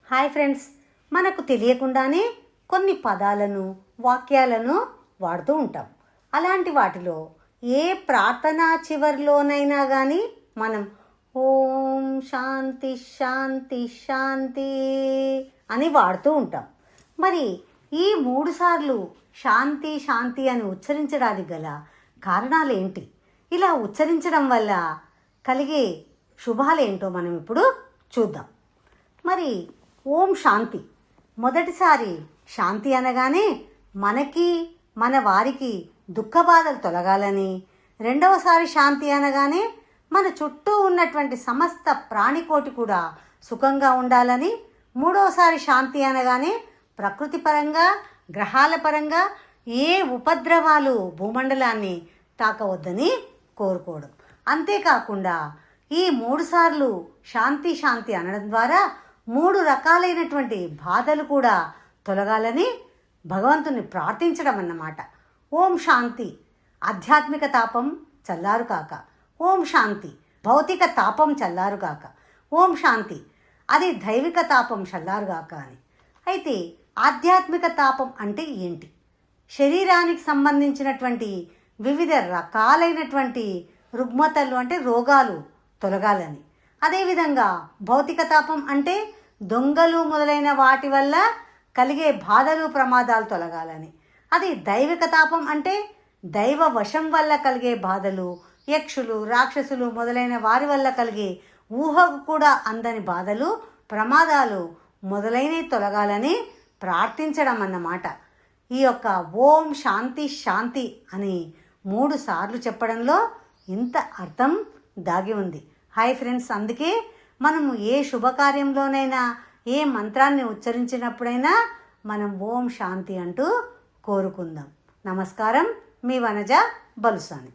Hi friends, మనకు తెలియకుండానే కొన్ని పదాలను వాక్యాలను వాడుతూ ఉంటాం. అలాంటి వాటిలో ఏ ప్రార్థన చివరిలోనైనా కానీ మనం ఓం శాంతి శాంతి శాంతి అని వాడుతూ ఉంటాం. మరి ఈ 3 సార్లు శాంతి శాంతి అని ఉచ్చరించడానికి గల కారణాలు ఏంటి? ఇలా ఉచ్చరించడం వల్ల కలిగే శుభాలేంటో మనం ఇప్పుడు చూద్దాం. మరి ఓం శాంతి, మొదటిసారి శాంతి అనగానే మనకి మన వారికి దుఃఖ బాధలు తొలగాలని, రెండవసారి శాంతి అనగానే మన చుట్టూ ఉన్నటువంటి సమస్త ప్రాణికోటి కూడా సుఖంగా ఉండాలని, మూడవసారి శాంతి అనగానే ప్రకృతి పరంగా గ్రహాల పరంగా ఏ ఉపద్రవాలు భూమండలాన్ని తాకవద్దని కోరుకోవడం. అంతేకాకుండా ఈ 3 సార్లు శాంతి శాంతి అనడం ద్వారా 3 రకాలైనటువంటి బాధలు కూడా తొలగాలని భగవంతుని ప్రార్థించడం అన్నమాట. ఓం శాంతి, ఆధ్యాత్మిక తాపం చల్లారు కాక. ఓం శాంతి, భౌతిక తాపం చల్లారు కాక. ఓం శాంతి, అది దైవిక తాపం చల్లారుగాక అని. అయితే ఆధ్యాత్మిక తాపం అంటే ఏంటి? శరీరానికి సంబంధించినటువంటి వివిధ రకాలైనటువంటి రుగ్మతలు అంటే రోగాలు తొలగాలని. అదేవిధంగా భౌతిక తాపం అంటే దొంగలు మొదలైన వాటి వల్ల కలిగే బాధలు ప్రమాదాలు తొలగాలని. అది దైవిక తాపం అంటే దైవ వశం వల్ల కలిగే బాధలు, యక్షులు రాక్షసులు మొదలైన వారి వల్ల కలిగే ఊహకు కూడా అందని బాధలు ప్రమాదాలు మొదలైనవి తొలగాలని ప్రార్థించడం అన్నమాట. ఈ యొక్క ఓం శాంతి శాంతి అని 3 సార్లు చెప్పడంలో ఇంత అర్థం దాగి ఉంది. హాయ్ ఫ్రెండ్స్, అందుకే మనము ఏ శుభకార్యంలోనైనా ఏ మంత్రాన్ని ఉచ్చరించినప్పుడైనా మనం ఓం శాంతి అంటూ కోరుకుందాం. నమస్కారం, మీ వనజ బలుసాని.